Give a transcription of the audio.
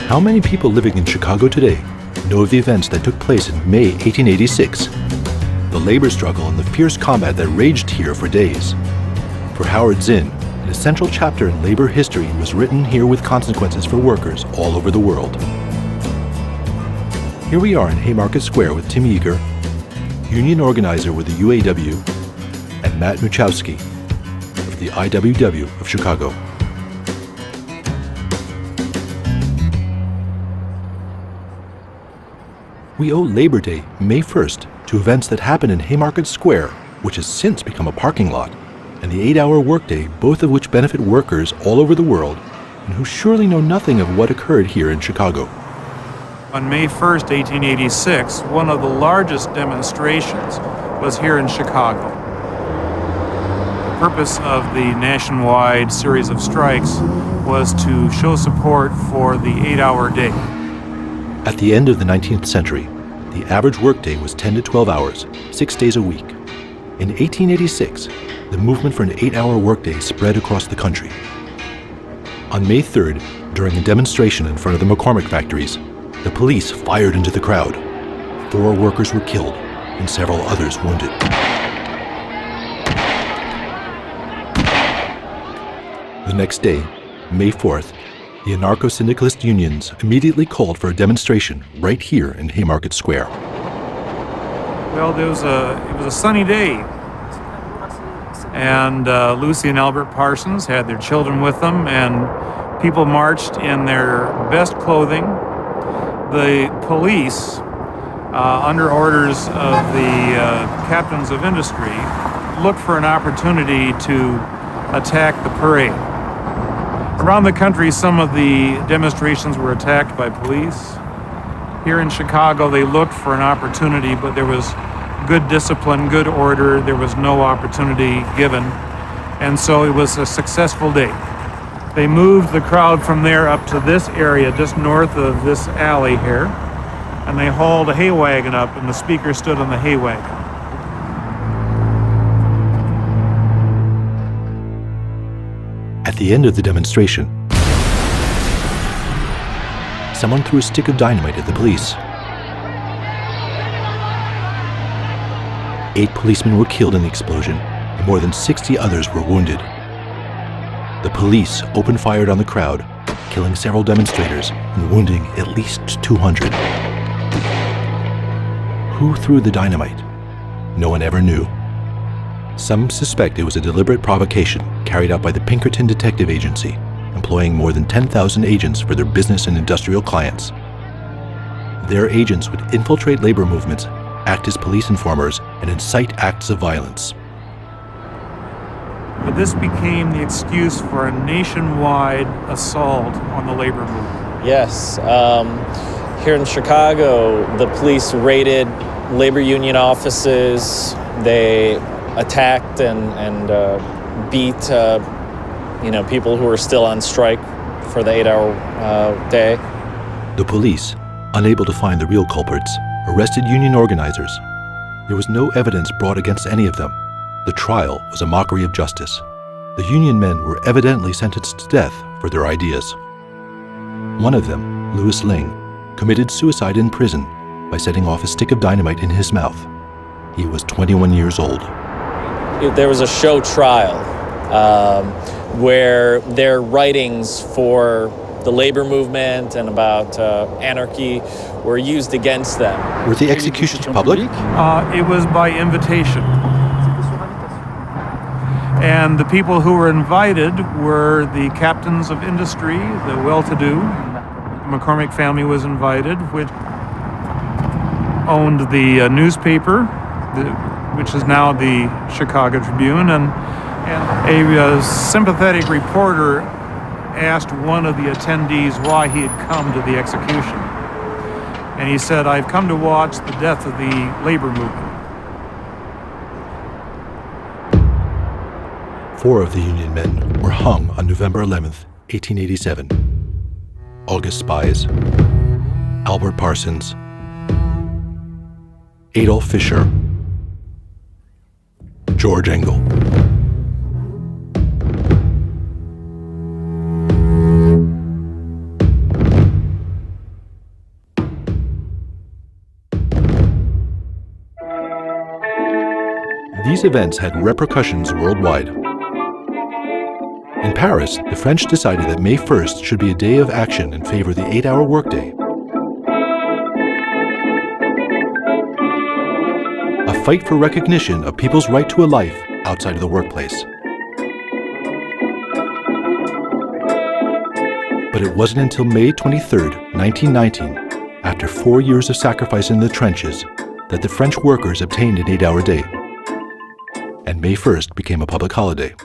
How many people living in Chicago today know of the events that took place in May 1886? The labor struggle and the fierce combat that raged here for days. For Howard Zinn, an essential chapter in labor history was written here with consequences for workers all over the world. Here we are in Haymarket Square with Tim Eager, union organizer with the UAW, and Matt Muchowski of the IWW of Chicago. We owe Labor Day, May 1st, to events that happened in Haymarket Square, which has since become a parking lot, and the 8-hour workday, both of which benefit workers all over the world and who surely know nothing of what occurred here in Chicago. On May 1st, 1886, one of the largest demonstrations was here in Chicago. The purpose of the nationwide series of strikes was to show support for the 8-hour day. At the end of the 19th century, the average workday was 10 to 12 hours, 6 days a week. In 1886, the movement for an 8-hour workday spread across the country. On May 3rd, during a demonstration in front of the McCormick factories, the police fired into the crowd. 4 workers were killed and several others wounded. The next day, May 4th, the anarcho-syndicalist unions immediately called for a demonstration right here in Haymarket Square. Well, it was a sunny day, and Lucy and Albert Parsons had their children with them, and people marched in their best clothing. The police, under orders of the captains of industry, looked for an opportunity to attack the parade. Around the country, some of the demonstrations were attacked by police. Here in Chicago, they looked for an opportunity, but there was good discipline, good order. There was no opportunity given, and so it was a successful day. They moved the crowd from there up to this area, just north of this alley here, and they hauled a hay wagon up, and the speaker stood on the hay wagon. At the end of the demonstration, someone threw a stick of dynamite at the police. 8 policemen were killed in the explosion, and more than 60 others were wounded. The police opened fire on the crowd, killing several demonstrators and wounding at least 200. Who threw the dynamite? No one ever knew. Some suspect it was a deliberate provocation carried out by the Pinkerton Detective Agency, employing more than 10,000 agents for their business and industrial clients. Their agents would infiltrate labor movements, act as police informers, and incite acts of violence. But this became the excuse for a nationwide assault on the labor movement. Yes. Here in Chicago, the police raided labor union offices. They attacked and beat people who were still on strike for the 8-hour day. The police, unable to find the real culprits, arrested union organizers. There was no evidence brought against any of them. The trial was a mockery of justice. The union men were evidently sentenced to death for their ideas. One of them, Louis Ling, committed suicide in prison by setting off a stick of dynamite in his mouth. He was 21 years old. There was a show trial where their writings for the labor movement and about anarchy were used against them. Were the executions public? It was by invitation. And the people who were invited were the captains of industry, the well-to-do. The McCormick family was invited, which owned the newspaper, which is now the Chicago Tribune, and a sympathetic reporter asked one of the attendees why he had come to the execution. And he said, "I've come to watch the death of the labor movement." 4 of the union men were hung on November 11th, 1887. August Spies, Albert Parsons, Adolf Fischer, George Engel. these events had repercussions worldwide. In Paris, the French decided that May 1st should be a day of action in favor of the 8-hour workday. A fight for recognition of people's right to a life outside of the workplace. But it wasn't until May 23, 1919, after 4 years of sacrifice in the trenches, that the French workers obtained an 8-hour day, and May 1st became a public holiday.